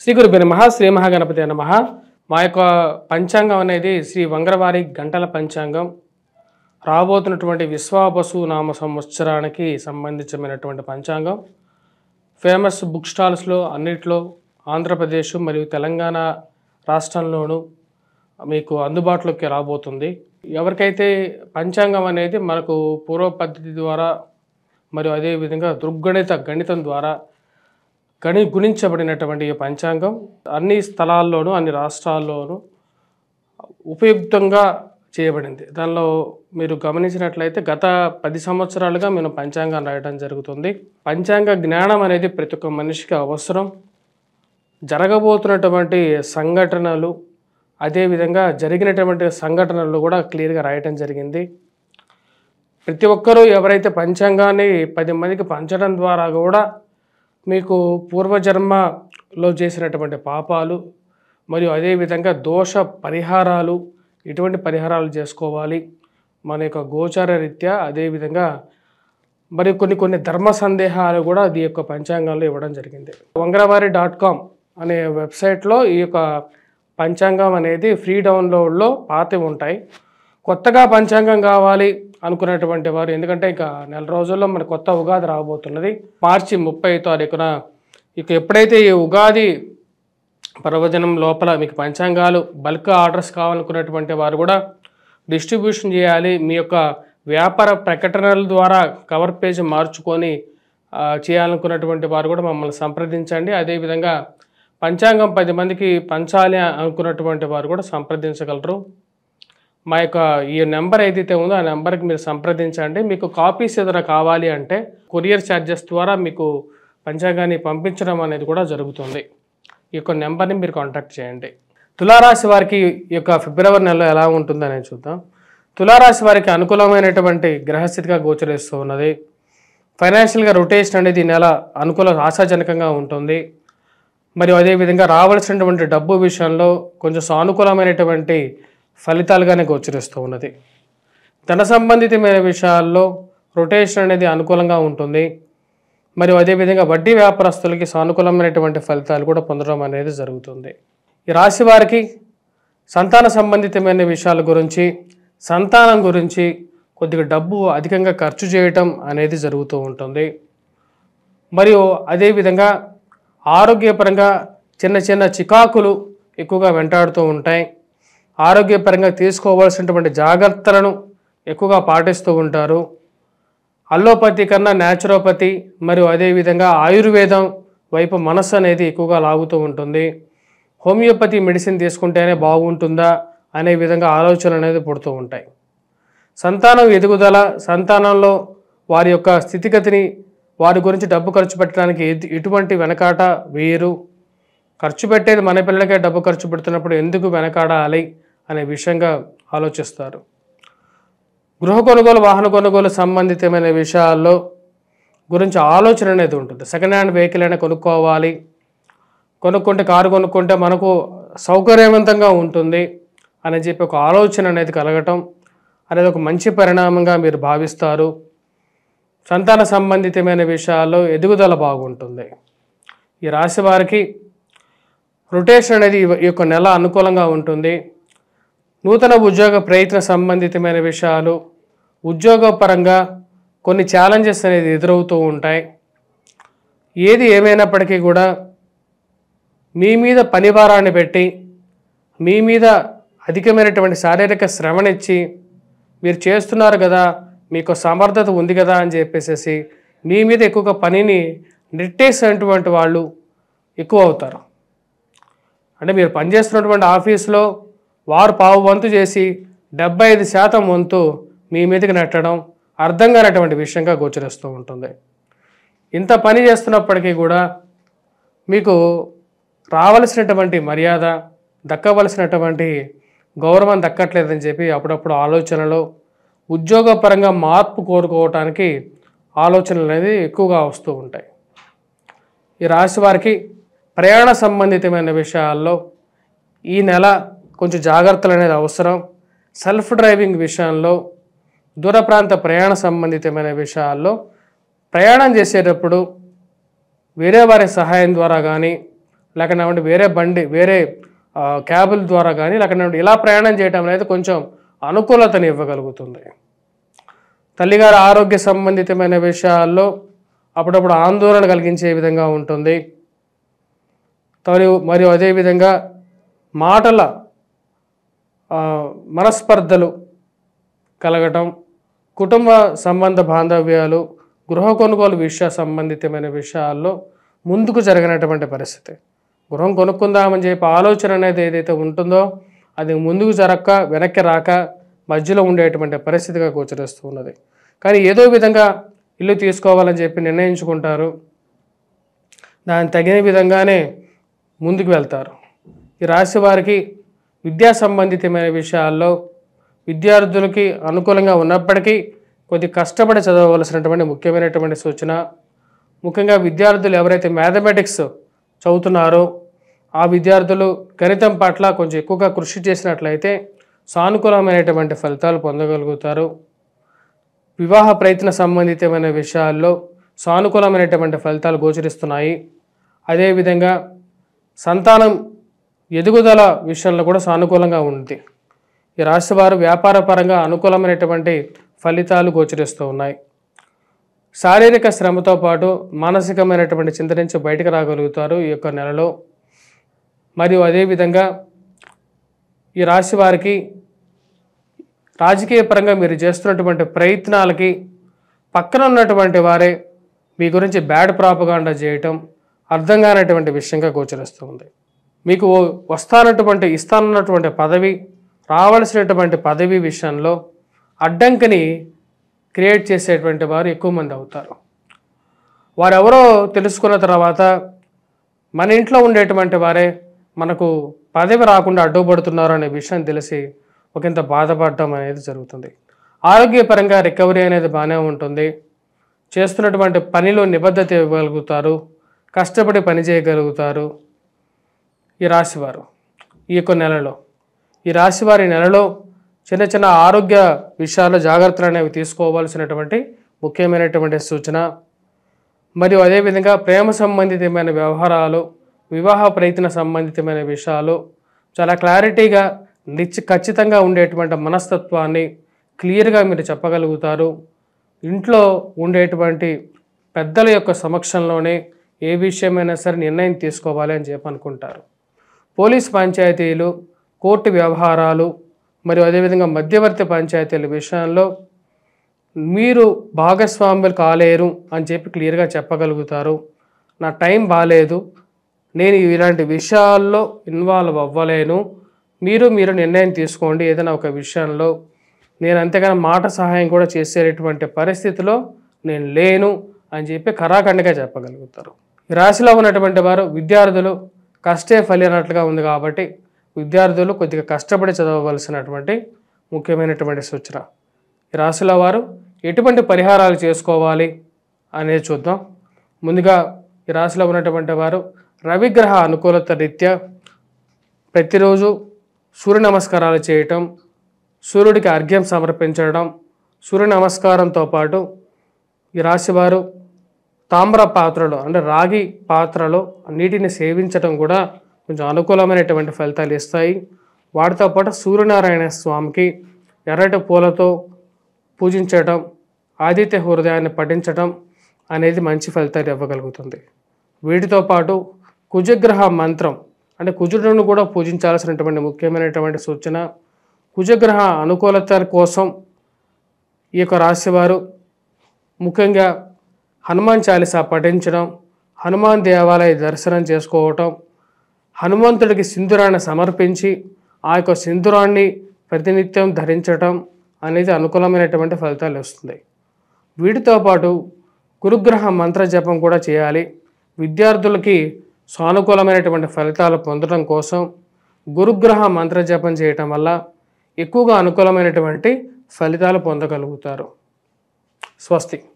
శ్రీ గురుభ్యో నమః శ్రీ మహాగణపతి నమః. మా యొక్క పంచాంగం అనేది శ్రీ వంగరవారి గంటల పంచాంగం. రాబోతున్నటువంటి విశ్వావసు నామ సంవత్సరానికి సంబంధించినటువంటి పంచాంగం. ఫేమస్ బుక్ స్టాల్స్లో అన్నిట్లో ఆంధ్రప్రదేశ్ మరియు తెలంగాణ రాష్ట్రంలోనూ మీకు అందుబాటులోకి రాబోతుంది. ఎవరికైతే పంచాంగం అనేది మనకు పూర్వ పద్ధతి ద్వారా మరియు అదేవిధంగా గణితం ద్వారా గుణించబడినటువంటి ఈ పంచాంగం అన్ని స్థలాల్లోనూ అన్ని రాష్ట్రాల్లోనూ ఉపయుక్తంగా చేయబడింది. దానిలో మీరు గమనించినట్లయితే గత 10 సంవత్సరాలుగా మేము పంచాంగం రాయడం జరుగుతుంది. పంచాంగ జ్ఞానం అనేది ప్రతి ఒక్క మనిషికి అవసరం. జరగబోతున్నటువంటి సంఘటనలు అదేవిధంగా జరిగినటువంటి సంఘటనలు కూడా క్లియర్గా రాయటం జరిగింది. ప్రతి ఒక్కరూ ఎవరైతే పంచాంగాన్ని 10 మందికి పంచడం ద్వారా కూడా మీకు పూర్వజన్మలో చేసినటువంటి పాపాలు మరియు అదేవిధంగా దోష పరిహారాలు ఇటువంటి పరిహారాలు చేసుకోవాలి మన యొక్క గోచార రీత్యా. అదేవిధంగా మరి కొన్ని ధర్మ సందేహాలు కూడా ఈ యొక్క పంచాంగంలో ఇవ్వడం జరిగింది. వంగరవారి.com అనే వెబ్సైట్లో ఈ యొక్క పంచాంగం అనేది ఫ్రీ డౌన్లోడ్లో పాతవి ఉంటాయి. కొత్తగా పంచాంగం కావాలి అనుకున్నటువంటి వారు, ఎందుకంటే ఇక నెల రోజుల్లో మన కొత్త ఉగాది రాబోతున్నది. మార్చి 30 తారీఖున ఇక ఎప్పుడైతే ఈ ఉగాది పర్వదినం లోపల మీకు పంచాంగాలు బల్క్ ఆర్డర్స్ కావాలనుకున్నటువంటి వారు కూడా డిస్ట్రిబ్యూషన్ చేయాలి. మీ యొక్క వ్యాపార ప్రకటనల ద్వారా కవర్ పేజ్ మార్చుకొని చేయాలనుకున్నటువంటి వారు కూడా మమ్మల్ని సంప్రదించండి. అదేవిధంగా పంచాంగం 10 మందికి పంచాలి అనుకున్నటువంటి వారు కూడా సంప్రదించగలరు. మా యొక్క ఈ నెంబర్ ఏదైతే ఉందో ఆ నెంబర్కి మీరు సంప్రదించండి. మీకు కాపీస్ ఏదైనా కావాలి అంటే కొరియర్ ఛార్జెస్ ద్వారా మీకు పంచాంగాన్ని పంపించడం అనేది కూడా జరుగుతుంది. ఈ యొక్క నెంబర్ని మీరు కాంటాక్ట్ చేయండి. తులారాశి వారికి ఈ యొక్క ఫిబ్రవరి నెలలో ఎలా ఉంటుందనేది చూద్దాం. తులారాశి వారికి అనుకూలమైనటువంటి గ్రహస్థితిగా గోచరిస్తూ ఉన్నది. ఫైనాన్షియల్గా రొటేషన్ అనేది ఈ నెల ఆశాజనకంగా ఉంటుంది. మరియు అదేవిధంగా రావాల్సినటువంటి డబ్బు విషయంలో కొంచెం సానుకూలమైనటువంటి ఫలితాలుగానే గోచరిస్తూ ఉన్నది. ధన సంబంధితమైన విషయాల్లో రొటేషన్ అనేది అనుకూలంగా ఉంటుంది. మరియు అదేవిధంగా వడ్డీ వ్యాపారస్తులకి సానుకూలమైనటువంటి ఫలితాలు కూడా పొందడం అనేది జరుగుతుంది. ఈ రాశి వారికి సంతాన సంబంధితమైన విషయాల గురించి, సంతానం గురించి కొద్దిగా డబ్బు అధికంగా ఖర్చు చేయటం అనేది జరుగుతూ ఉంటుంది. మరియు అదేవిధంగా ఆరోగ్యపరంగా చిన్న చికాకులు ఎక్కువగా వెంటాడుతూ ఉంటాయి. ఆరోగ్యపరంగా తీసుకోవాల్సినటువంటి జాగ్రత్తలను ఎక్కువగా పాటిస్తూ ఉంటారు. అల్లోపతి కన్నా న్యాచురోపతి మరియు అదేవిధంగా ఆయుర్వేదం వైపు మనస్సు అనేది ఎక్కువగా లాగుతూ ఉంటుంది. హోమియోపతి మెడిసిన్ తీసుకుంటేనే బాగుంటుందా అనే విధంగా ఆలోచనలు అనేది పుడుతూ ఉంటాయి. సంతానం ఎదుగుదల, సంతానంలో వారి యొక్క స్థితిగతిని, వారి గురించి డబ్బు ఖర్చు పెట్టడానికి ఎటువంటి వెనకాట వేయరు. ఖర్చు పెట్టేది మన పిల్లలకే డబ్బు ఖర్చు పెడుతున్నప్పుడు ఎందుకు వెనకాడాలి అనే విషయంగా ఆలోచిస్తారు. గృహ కొనుగోలు, వాహన కొనుగోలు సంబంధితమైన విషయాల్లో గురించి ఆలోచన అనేది ఉంటుంది. సెకండ్ హ్యాండ్ వెహికల్ అయినా కొనుక్కోవాలి, కొనుక్కుంటే కారు కొనుక్కుంటే మనకు సౌకర్యవంతంగా ఉంటుంది అని చెప్పి ఒక ఆలోచన అనేది కలగటం అనేది ఒక మంచి పరిణామంగా మీరు భావిస్తారు. సంతాన సంబంధితమైన విషయాల్లో ఎదుగుదల బాగుంటుంది. ఈ రాశి వారికి రొటేషన్ అనేది ఈ యొక్క నెల అనుకూలంగా ఉంటుంది. నూతన ఉద్యోగ ప్రయత్న సంబంధితమైన విషయాలు, ఉద్యోగపరంగా కొన్ని ఛాలెంజెస్ అనేది ఎదురవుతూ ఉంటాయి. ఏది ఏమైనప్పటికీ కూడా మీ మీద పనిభారాన్ని పెట్టి, మీ మీద అధికమైనటువంటి శారీరక శ్రమనిచ్చి, మీరు చేస్తున్నారు కదా, మీకు సమర్థత ఉంది కదా అని చెప్పేసి మీ మీద ఎక్కువగా పనిని నెట్టేసినటువంటి వాళ్ళు ఎక్కువ అవుతారు. అంటే మీరు పనిచేస్తున్నటువంటి ఆఫీస్లో వారు పావు వంతు చేసి 75% వంతు మీ మీదకి నెట్టడం అర్థం కానటువంటి విషయంగా గోచరిస్తూ ఉంటుంది. ఇంత పని చేస్తున్నప్పటికీ కూడా మీకు రావలసినటువంటి మర్యాద, దక్కవలసినటువంటి గౌరవం దక్కట్లేదని చెప్పి అప్పుడప్పుడు ఆలోచనలో ఉద్యోగపరంగా మార్పు కోరుకోవటానికి ఆలోచనలు అనేది ఎక్కువగా వస్తూ ఉంటాయి. ఈ రాశి వారికి ప్రయాణ సంబంధితమైన విషయాల్లో ఈ నెల కొంచెం జాగ్రత్తలు అనేది అవసరం. సెల్ఫ్ డ్రైవింగ్ విషయంలో, దూర ప్రాంత ప్రయాణ సంబంధితమైన విషయాల్లో ప్రయాణం చేసేటప్పుడు వేరే వారి సహాయం ద్వారా కానీ లేకపోతే వేరే బండి వేరే క్యాబుల ద్వారా కానీ లేకపోతే ఇలా ప్రయాణం చేయటం అనేది కొంచెం అనుకూలతని ఇవ్వగలుగుతుంది. తల్లిగారి ఆరోగ్య సంబంధితమైన విషయాల్లో అప్పుడప్పుడు ఆందోళన కలిగించే విధంగా ఉంటుంది. మరియు అదేవిధంగా మాటల మనస్పర్ధలు కలగటం, కుటుంబ సంబంధ బాంధవ్యాలు, గృహ కొనుగోలు సంబంధితమైన విషయాల్లో ముందుకు జరిగినటువంటి పరిస్థితి. గృహం కొనుక్కుందామని చెప్పి ఆలోచన అనేది ఏదైతే ఉంటుందో అది ముందుకు జరగక వెనక్కి రాక మధ్యలో ఉండేటువంటి పరిస్థితిగా గోచరిస్తూ ఉన్నది. కానీ ఏదో విధంగా ఇల్లు తీసుకోవాలని చెప్పి నిర్ణయించుకుంటారు, దానికి తగిన విధంగానే ముందుకు వెళ్తారు. ఈ రాశి వారికి విద్యా సంబంధితమైన విషయాల్లో విద్యార్థులకి అనుకూలంగా ఉన్నప్పటికీ కొద్ది కష్టపడి చదవవలసినటువంటి ముఖ్యమైనటువంటి సూచన. ముఖ్యంగా విద్యార్థులు ఎవరైతే మ్యాథమెటిక్స్ చదువుతున్నారో ఆ విద్యార్థులు గణితం పట్ల కొంచెం ఎక్కువగా కృషి చేసినట్లయితే సానుకూలమైనటువంటి ఫలితాలు పొందగలుగుతారు. వివాహ ప్రయత్న సంబంధితమైన విషయాల్లో సానుకూలమైనటువంటి ఫలితాలు గోచరిస్తున్నాయి. అదేవిధంగా సంతానం ఎదుగుదల విషయంలో కూడా సానుకూలంగా ఉంది. ఈ రాశి వారు వ్యాపార పరంగా అనుకూలమైనటువంటి ఫలితాలు గోచరిస్తూ ఉన్నాయి. శారీరక శ్రమతో పాటు మానసికమైనటువంటి చింత నుంచి బయటకు రాగలుగుతారు ఈ యొక్క నెలలో. మరియు అదేవిధంగా ఈ రాశి వారికి రాజకీయ పరంగా మీరు చేస్తున్నటువంటి ప్రయత్నాలకి పక్కన ఉన్నటువంటి వారే మీ గురించి బ్యాడ్ ప్రాపగాండా చేయటం అర్థం కానటువంటి విషయంగా గోచరిస్తుంది. మీకు ఇస్తానన్నటువంటి పదవి, రావాల్సినటువంటి పదవి విషయంలో అడ్డంకిని క్రియేట్ చేసేటువంటి వారు ఎక్కువ మంది అవుతారు. వారెవరో తెలుసుకున్న తర్వాత మన ఇంట్లో ఉండేటువంటి వారే మనకు పదవి రాకుండా అడ్డుపడుతున్నారు అనే విషయం తెలిసి ఒకంత బాధపడటం అనేది జరుగుతుంది. ఆరోగ్యపరంగా రికవరీ అనేది బాగానే ఉంటుంది. చేస్తున్నటువంటి పనిలో నిబద్ధత ఇవ్వగలుగుతారు, కష్టపడి పని చేయగలుగుతారు. ఈ రాశివారు ఈ యొక్క నెలలో ఈ రాశివారి నెలలో చిన్న చిన్న ఆరోగ్య విషయాల్లో జాగ్రత్తలు అనేవి తీసుకోవాల్సినటువంటి ముఖ్యమైనటువంటి సూచన. మరియు అదేవిధంగా ప్రేమ సంబంధితమైన వ్యవహారాలు, వివాహ ప్రయత్న సంబంధితమైన విషయాలు చాలా క్లారిటీగా ఖచ్చితంగా ఉండేటువంటి మనస్తత్వాన్ని క్లియర్గా మీరు చెప్పగలుగుతారు. ఇంట్లో ఉండేటువంటి పెద్దల యొక్క సమక్షంలోనే ఏ విషయమైనా సరే నిర్ణయం తీసుకోవాలి అని చెప్పి అనుకుంటారు. పోలీస్ పంచాయతీలు, కోర్టు వ్యవహారాలు మరియు అదేవిధంగా మధ్యవర్తి పంచాయతీల విషయంలో మీరు భాగస్వాములు కాలేరు అని చెప్పి క్లియర్గా చెప్పగలుగుతారు. నా టైం బాగాలేదు, నేను ఇలాంటి విషయాల్లో ఇన్వాల్వ్ అవ్వలేను, మీరు నిర్ణయం తీసుకోండి ఏదైనా ఒక విషయంలో, నేను అంతేగాని మాట సహాయం కూడా చేసేటువంటి పరిస్థితిలో నేను లేను అని చెప్పి ఖరాఖండిగా చెప్పగలుగుతారు. ఈ రాశిలో ఉన్నటువంటి వారు విద్యార్థులు కష్టే ఫలినట్లుగా ఉంది కాబట్టి విద్యార్థులు కొద్దిగా కష్టపడి చదవవలసినటువంటి ముఖ్యమైనటువంటి సూచన. ఈ రాశిలో వారు ఎటువంటి పరిహారాలు చేసుకోవాలి అనేది చూద్దాం. ముందుగా ఈ రాశిలో ఉన్నటువంటి వారు రవిగ్రహ అనుకూలత రీత్యా ప్రతిరోజు సూర్య నమస్కారాలు చేయటం, సూర్యుడికి అర్ఘ్యం సమర్పించడం, సూర్య నమస్కారంతో పాటు ఈ రాశివారు తామ్ర పాత్రలో అంటే రాగి పాత్రలో నీటిని సేవించడం కూడా కొంచెం అనుకూలమైనటువంటి ఫలితాలు ఇస్తాయి. వాటితో పాటు సూర్యనారాయణ స్వామికి ఎర్రటి పూలతో పూజించడం, ఆదిత్య హృదయాన్ని పఠించడం అనేది మంచి ఫలితాలు ఇవ్వగలుగుతుంది. వీటితో పాటు కుజగ్రహ మంత్రం అంటే కుజుడును కూడా పూజించాల్సినటువంటి ముఖ్యమైనటువంటి సూచన. కుజగ్రహ అనుకూలత కోసం ఈ యొక్క రాశివారు ముఖ్యంగా హనుమాన్ చాలీసా పఠించడం, హనుమాన్ దేవాలయ దర్శనం చేసుకోవటం, హనుమంతుడికి సింధూరాన్ని సమర్పించి ఆ యొక్క సింధూరాన్ని ప్రతినిత్యం ధరించటం అనేది అనుకూలమైనటువంటి ఫలితాలు వస్తుంది. వీటితో పాటు గురుగ్రహ మంత్ర జపం కూడా చేయాలి. విద్యార్థులకి సానుకూలమైనటువంటి ఫలితాలు పొందడం కోసం గురుగ్రహ మంత్ర జపం చేయటం వల్ల ఎక్కువగా అనుకూలమైనటువంటి ఫలితాలు పొందగలుగుతారు. స్వస్తి.